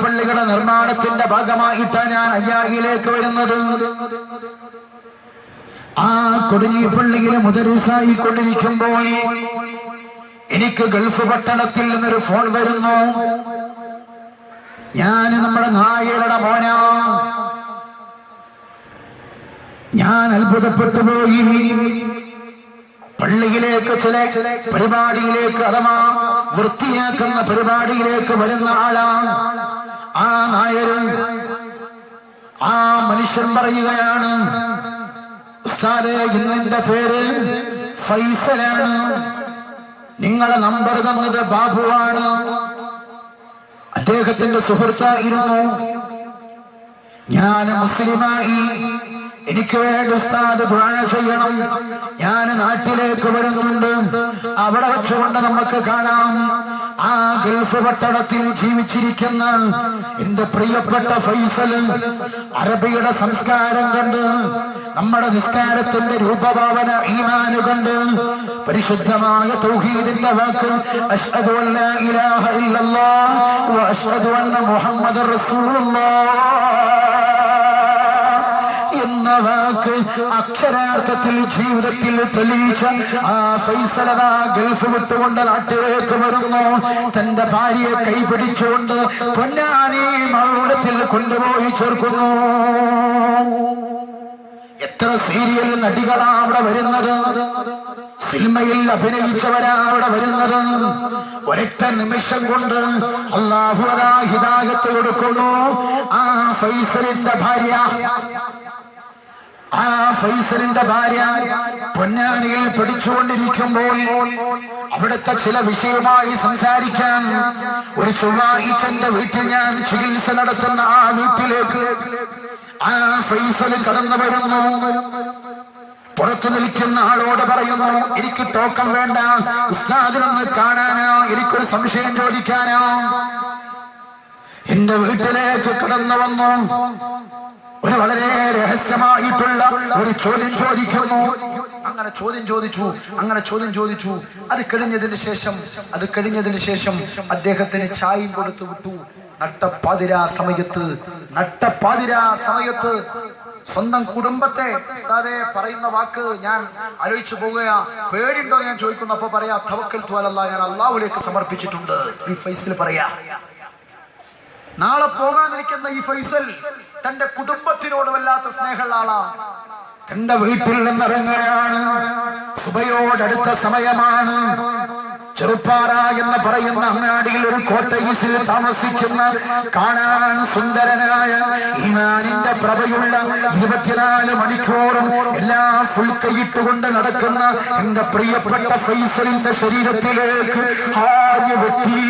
പള്ളികളുടെ നിർമ്മാണത്തിന്റെ ഭാഗമായിട്ടാണ് ഞാൻ അയ്യായിലേക്ക് വരുന്നത്. ആ കൊടിഞ്ഞി പള്ളിയിൽ മുദരിസായി കൊണ്ടിരിക്കുമ്പോൾ എനിക്ക് ഗൾഫ് പട്ടണത്തിൽ നിന്നൊരു ഫോൺ വരുന്നു. ഞാൻ നമ്മുടെ നായരുടെ മോനാ. ഞാൻ അത്ഭുതപ്പെട്ടു പോയി. പള്ളിയിലേക്ക് ചില പരിപാടിയിലേക്ക് അഥവാ വൃത്തിയാക്കുന്ന പരിപാടിയിലേക്ക് വരുന്ന ആളാണ് ആ നായര്. ആ മനുഷ്യൻ പറയുകയാണ്, ഉസ്താദേ, ഇന്നെന്റെ പേര് ഫൈസലാണ്, നിങ്ങളെ നമ്പർ തന്നത് ബാബുവാണ്, അദ്ദേഹത്തിന്റെ സുഹൃത്തായിരുന്നു. ഞാൻ മുസ്ലിമായി, എനിക്ക് വേണ്ടി ഉസ്താദ് ദുആ ചെയ്യണം, ഞാൻ നാട്ടിലേക്ക് വരുന്നുണ്ട്. അവിടെ വെച്ചുകൊണ്ട് നമുക്ക് കാണാം ആ ഗൾഫ് പട്ടണത്തിൽ ജീവിച്ചിരിക്കുന്ന എന്റെ പ്രിയപ്പെട്ട ഫൈസൽ അറബിയുടെ സംസ്കാരം കണ്ട്, നമ്മുടെ നിസ്കാരത്തിന്റെ രൂപഭാവന ഈമാന് കണ്ട്, പരിശുദ്ധമായ തൗഹീദിന്റെ വാക്ക് അശ്ഹദു അല്ലാ ഇലാഹ ഇല്ലല്ലാഹ് വ അശ്ഹദു അന്ന മുഹമ്മദർ റസൂലുള്ളാഹ് എന്ന വാക്ക് അക്ഷരാർത്ഥത്തിൽ ജീവിതത്തിൽ തെളിയിച്ച ആ ഫൈസലത ഗൾഫ് വിട്ടുകൊണ്ട് നാട്ടിലേക്ക് വരുന്നു. തന്റെ ഭാര്യയെ കൈപിടിച്ചുകൊണ്ട് പൊന്നാനി മൗനത്തിൽ കൊണ്ടുപോയി ചേർക്കുന്നു. എത്ര സീരിയൽ നടികളാ അവിടെ വരുന്നത്, സിനിമയിൽ അഭിനയിച്ചവരാ അവിടെ വരുന്നത്. ഒരൊറ്റ നിമിഷം കൊണ്ട് അല്ലാഹു ഹിദായത്ത് കൊടുക്കുന്നു. ആ ഫൈസലിന്റെ ഭാര്യ പൊന്നാനിയിൽ പഠിച്ചുകൊണ്ടിരിക്കുമ്പോൾ അവിടുത്തെ ചില വിഷയമായി സംസാരിക്കാൻ ഒരു ചൊവ്വാഴ്ചന്റെ വീട്ടിൽ ഞാൻ ചികിത്സ നടത്തുന്ന ആ വീട്ടിലേക്ക് ആ ഫൈസൽ കടന്നു വരുന്നു. പുറത്തു നിൽക്കുന്ന ആളോട് പറയുന്നു, എനിക്ക് ടോക്കൺ വേണ്ട, ഉസ്താദിനൊന്ന് കാണാനോ, എനിക്കൊരു സംശയം ചോദിക്കാനോ. എന്റെ വീട്ടിലേക്ക് കടന്നു വന്നു. ഒരു വളരെ രഹസ്യമായിട്ടുള്ള ഒരു ചോദ്യം ചോദിക്കുന്നു. അങ്ങനെ ചോദ്യം ചോദിച്ചു. അത് കഴിഞ്ഞതിന് ശേഷം അദ്ദേഹത്തിന് ചായയും കൊടുത്തു വിട്ടു. നട്ടപ്പാതിരാ സമയത്ത് സ്വന്തം കുടുംബത്തെ ഉസ്താദേ പറയുന്ന വാക്ക് ഞാൻ ആലോചിച്ചു പോകുകയാ. പേടിയുണ്ടോ ഞാൻ ചോദിക്കുന്നു. അപ്പൊ പറയാ, തവക്കൽതു അലല്ലാഹ്, ഞാൻ അല്ലാഹുവിലേക്ക് സമർപ്പിച്ചിട്ടുണ്ട്. ഈ ഫൈസൽ പറയാ, നാളെ പോകാനിരിക്കുന്ന ഈ ഫൈസൽ തന്റെ കുടുംബത്തിനോട് വല്ലാത്ത സ്നേഹമുള്ള ആളാണ്. തന്റെ വീട്ടിൽ നിന്നിറങ്ങുകയാണ്. സുബയോടടുത്ത സമയമാണ്. ചെറുപ്പാറ എന്ന് പറയുന്ന അങ്ങാടിയിൽ ഒരു കോട്ടേഴ്സിൽ താമസിക്കുന്ന, കാണാൻ സുന്ദരനായ, ഈമാനിന്റെ പ്രഭയുള്ള 24 മണിക്കൂറും എല്ലാം ഫുൾ കൈയിട്ടുകൊണ്ട് നടക്കുന്ന എന്റെ പ്രിയപ്പെട്ട ഫൈസലിന്റെ ശരീരത്തിലേക്ക് ആഞ്ഞു വെട്ടി